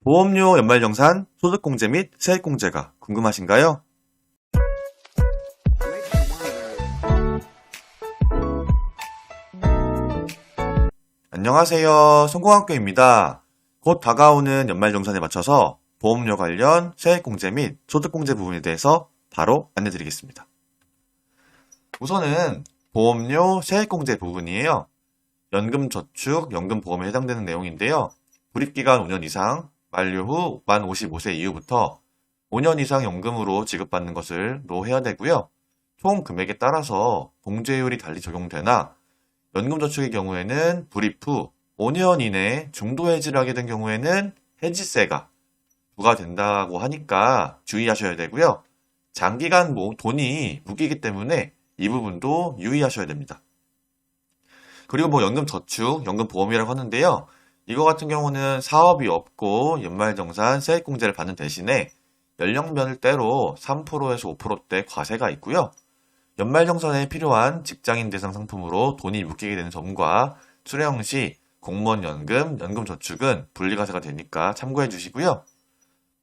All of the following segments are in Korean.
보험료 연말정산, 소득공제 및 세액공제가 궁금하신가요? 안녕하세요. 성공학교입니다. 곧 다가오는 연말정산에 맞춰서 보험료 관련 세액공제 및 소득공제 부분에 대해서 바로 안내드리겠습니다. 우선은 보험료 세액공제 부분이에요. 연금저축, 연금보험에 해당되는 내용인데요. 불입기간 5년 이상, 만료 후 만 55세 이후부터 5년 이상 연금으로 지급받는 것으로 해야 되고요. 총 금액에 따라서 공제율이 달리 적용되나 연금저축의 경우에는 불입 후 5년 이내에 중도 해지를 하게 된 경우에는 해지세가 부과된다고 하니까 주의하셔야 되고요. 장기간 돈이 묶이기 때문에 이 부분도 유의하셔야 됩니다. 그리고 연금저축, 연금보험이라고 하는데요. 이거 같은 경우는 사업이 없고 연말정산 세액공제를 받는 대신에 연령별대로 3%에서 5%대 과세가 있고요. 연말정산에 필요한 직장인 대상 상품으로 돈이 묶이게 되는 점과 수령 시 공무원연금, 연금저축은 분리과세가 되니까 참고해 주시고요.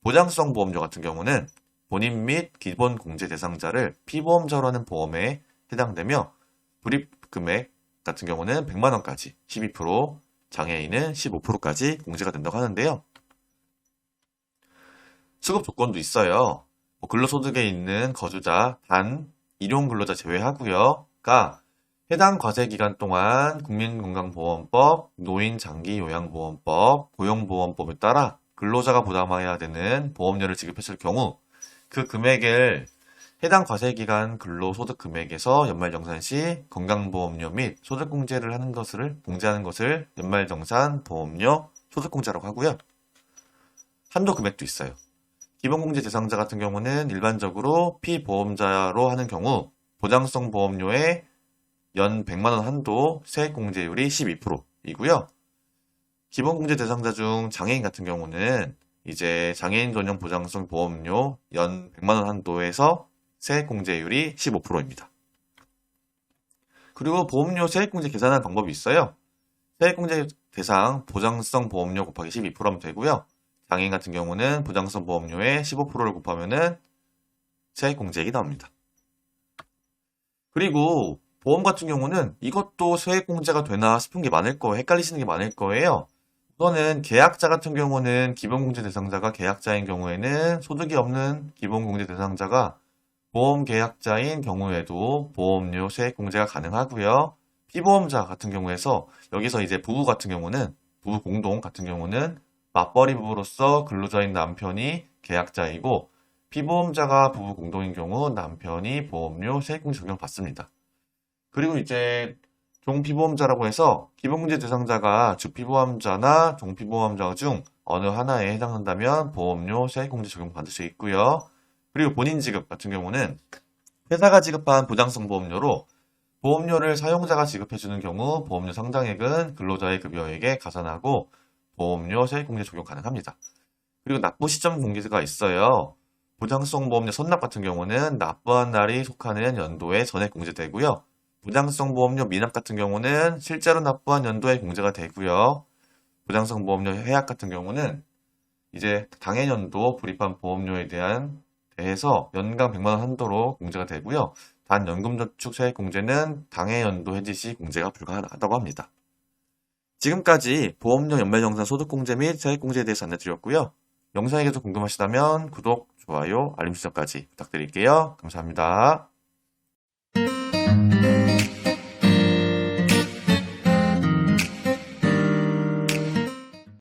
보장성 보험료 같은 경우는 본인 및 기본공제 대상자를 피보험자로 하는 보험에 해당되며 불입금액 같은 경우는 100만 원까지 12%, 장애인은 15%까지 공제가 된다고 하는데요. 수급 조건도 있어요. 근로소득에 있는 거주자 단 일용근로자 제외하고요.가 해당 과세기간 동안 국민건강보험법, 노인장기요양보험법, 고용보험법에 따라 근로자가 부담해야 되는 보험료를 지급했을 경우 그 금액을 해당 과세기간 근로소득 금액에서 연말정산 시 건강보험료 및 소득공제를 공제하는 것을 연말정산 보험료 소득공제라고 하고요. 한도 금액도 있어요. 기본공제 대상자 같은 경우는 일반적으로 피보험자로 하는 경우 보장성 보험료의 연 100만 원 한도 세액공제율이 12%이고요. 기본공제 대상자 중 장애인 같은 경우는 이제 장애인 전용 보장성 보험료 연 100만 원 한도에서 세액공제율이 15%입니다. 그리고 보험료 세액공제 계산하는 방법이 있어요. 세액공제 대상 보장성 보험료 곱하기 12%하면 되고요. 장애인 같은 경우는 보장성 보험료에 15%를 곱하면 세액공제액이 나옵니다. 그리고 보험 같은 경우는 이것도 세액공제가 되나 싶은 게 많을 거예요. 헷갈리시는 게 많을 거예요. 우선은 계약자 같은 경우는 기본공제 대상자가 계약자인 경우에는 소득이 없는 기본공제 대상자가 보험 계약자인 경우에도 보험료 세액공제가 가능하고요. 피보험자 같은 경우에서 여기서 이제 부부 공동 같은 경우는 맞벌이 부부로서 근로자인 남편이 계약자이고 피보험자가 부부 공동인 경우 남편이 보험료 세액공제 적용받습니다. 그리고 이제 종피보험자라고 해서 기본공제 대상자가 주피보험자나 종피보험자 중 어느 하나에 해당한다면 보험료 세액공제 적용받을 수 있고요. 그리고 본인 지급 같은 경우는 회사가 지급한 보장성 보험료로 보험료를 사용자가 지급해주는 경우 보험료 상당액은 근로자의 급여액에 가산하고 보험료 세액공제 적용 가능합니다. 그리고 납부 시점 공개가 있어요. 보장성 보험료 선납 같은 경우는 납부한 날이 속하는 연도에 전액 공제되고요. 보장성 보험료 미납 같은 경우는 실제로 납부한 연도에 공제가 되고요. 보장성 보험료 해약 같은 경우는 이제 당해년도 불입한 보험료에 대해서 연간 100만 원 한도로 공제가 되고요. 단 연금저축 세액공제는 당해연도 해지 시 공제가 불가하다고 합니다. 지금까지 보험료 연말정산 소득공제 및 세액공제에 대해서 안내드렸고요. 영상이 계속 궁금하시다면 구독, 좋아요, 알림 설정까지 부탁드릴게요. 감사합니다.